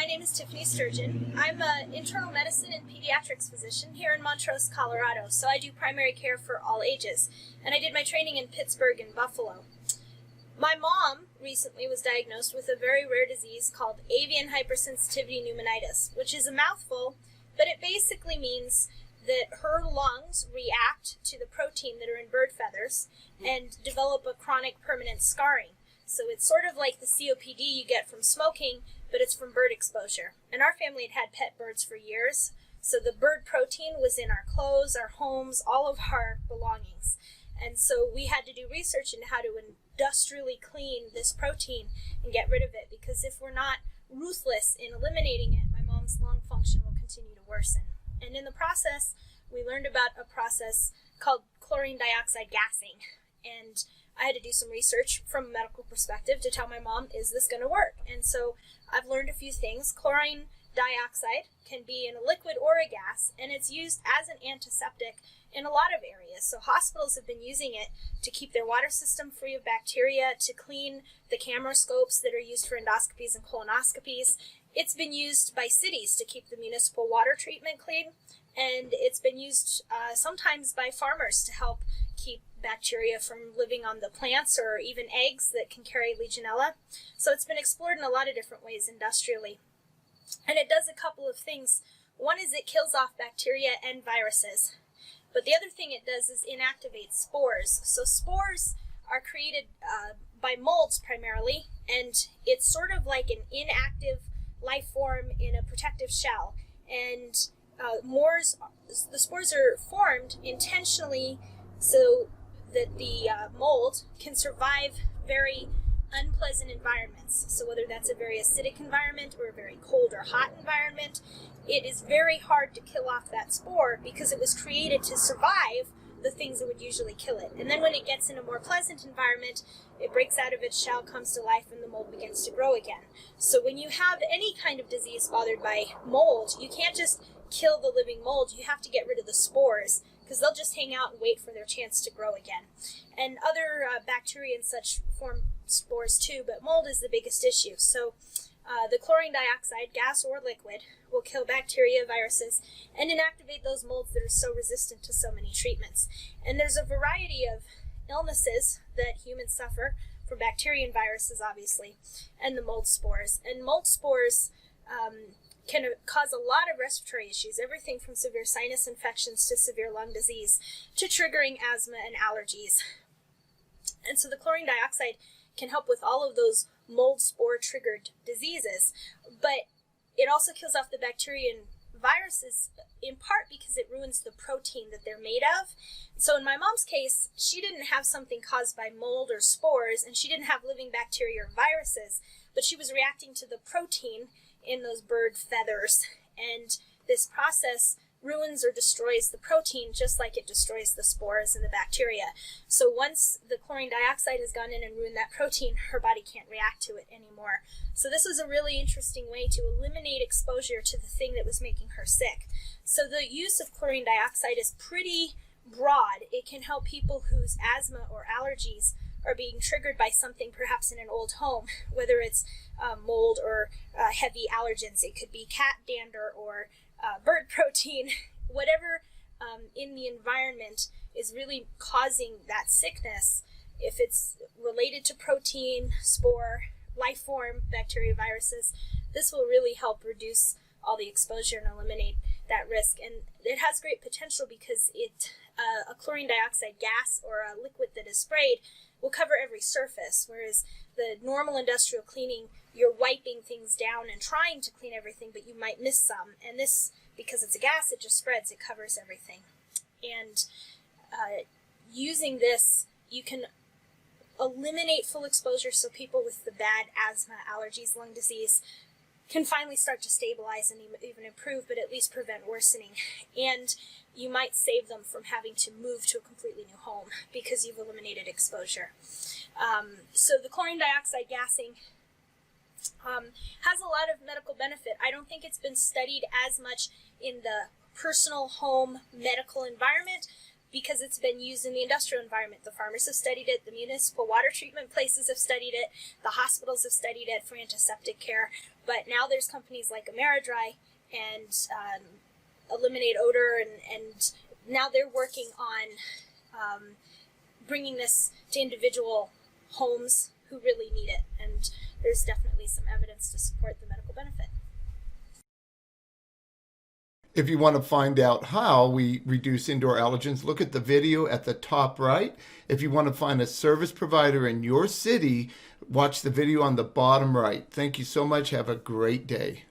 my name is Tiffany Sturgeon. I'm an internal medicine and pediatrics physician here in Montrose, Colorado, so I do primary care for all ages, and I did my training in Pittsburgh and Buffalo. My mom recently was diagnosed with a very rare disease called avian hypersensitivity pneumonitis, which is a mouthful, but it basically means that her lungs react to the protein that are in bird feathers and develop a chronic permanent scarring. So it's sort of like the COPD you get from smoking, but it's from bird exposure. And our family had had pet birds for years, so the bird protein was in our clothes, our homes, all of our belongings. And so we had to do research into how to industrially clean this protein and get rid of it, because if we're not ruthless in eliminating it, my mom's lung function will continue to worsen. And in the process, we learned about a process called chlorine dioxide gassing. And I had to do some research from a medical perspective to tell my mom, is this going to work? And so I've learned a few things. Chlorine dioxide can be in a liquid or a gas, and it's used as an antiseptic in a lot of areas. So hospitals have been using it to keep their water system free of bacteria, to clean the camera scopes that are used for endoscopies and colonoscopies. It's been used by cities to keep the municipal water treatment clean, and it's been used sometimes by farmers to help keep bacteria from living on the plants, or even eggs that can carry Legionella. So it's been explored in a lot of different ways industrially. And it does a couple of things. One is it kills off bacteria and viruses. But the other thing it does is inactivate spores. So spores are created by molds primarily, and it's sort of like an inactive life form in a protective shell. And the spores are formed intentionally so that the mold can survive very unpleasant environments. So whether that's a very acidic environment or a very cold or hot environment, it is very hard to kill off that spore because it was created to survive the things that would usually kill it. And then when it gets in a more pleasant environment, it breaks out of its shell, comes to life, and the mold begins to grow again. So when you have any kind of disease bothered by mold, you can't just kill the living mold, you have to get rid of the spores, because they'll just hang out and wait for their chance to grow again. And other bacteria and such form spores too, but mold is the biggest issue. So the chlorine dioxide, gas or liquid, will kill bacteria, viruses, and inactivate those molds that are so resistant to so many treatments. And there's a variety of illnesses that humans suffer from bacteria and viruses, obviously, and the mold spores. And mold spores can cause a lot of respiratory issues, everything from severe sinus infections to severe lung disease to triggering asthma and allergies. And so the chlorine dioxide can help with all of those mold spore triggered diseases, but it also kills off the bacteria and viruses in part because it ruins the protein that they're made of. So in my mom's case, she didn't have something caused by mold or spores, and she didn't have living bacteria or viruses, but she was reacting to the protein in those bird feathers, and this process ruins or destroys the protein just like it destroys the spores and the bacteria. So once the chlorine dioxide has gone in and ruined that protein, her body can't react to it anymore. So this was a really interesting way to eliminate exposure to the thing that was making her sick. So the use of chlorine dioxide is pretty broad. It can help people whose asthma or allergies are being triggered by something perhaps in an old home, whether it's mold or heavy allergens. It could be cat dander or bird protein, whatever in the environment is really causing that sickness. If it's related to protein, spore, life form, bacteria, viruses, this will really help reduce all the exposure and eliminate that risk. And it has great potential because a chlorine dioxide gas or a liquid that is sprayed will cover every surface, whereas the normal industrial cleaning, you're wiping things down and trying to clean everything, but you might miss some. And this, because it's a gas, it just spreads, it covers everything. And using this, you can eliminate full exposure so people with the bad asthma, allergies, lung disease can finally start to stabilize and even improve, but at least prevent worsening. And you might save them from having to move to a completely new home because you've eliminated exposure. So the chlorine dioxide gassing has a lot of medical benefit. I don't think it's been studied as much in the personal home medical environment because it's been used in the industrial environment. The farmers have studied it, the municipal water treatment places have studied it, the hospitals have studied it for antiseptic care, But now there's companies like Ameridry and Eliminate Odor, and now they're working on bringing this to individual homes who really need it, and there's definitely some evidence to support the medical benefit. If you want to find out how we reduce indoor allergens, look at the video at the top right. If you want to find a service provider in your city, watch the video on the bottom right. Thank you so much. Have a great day.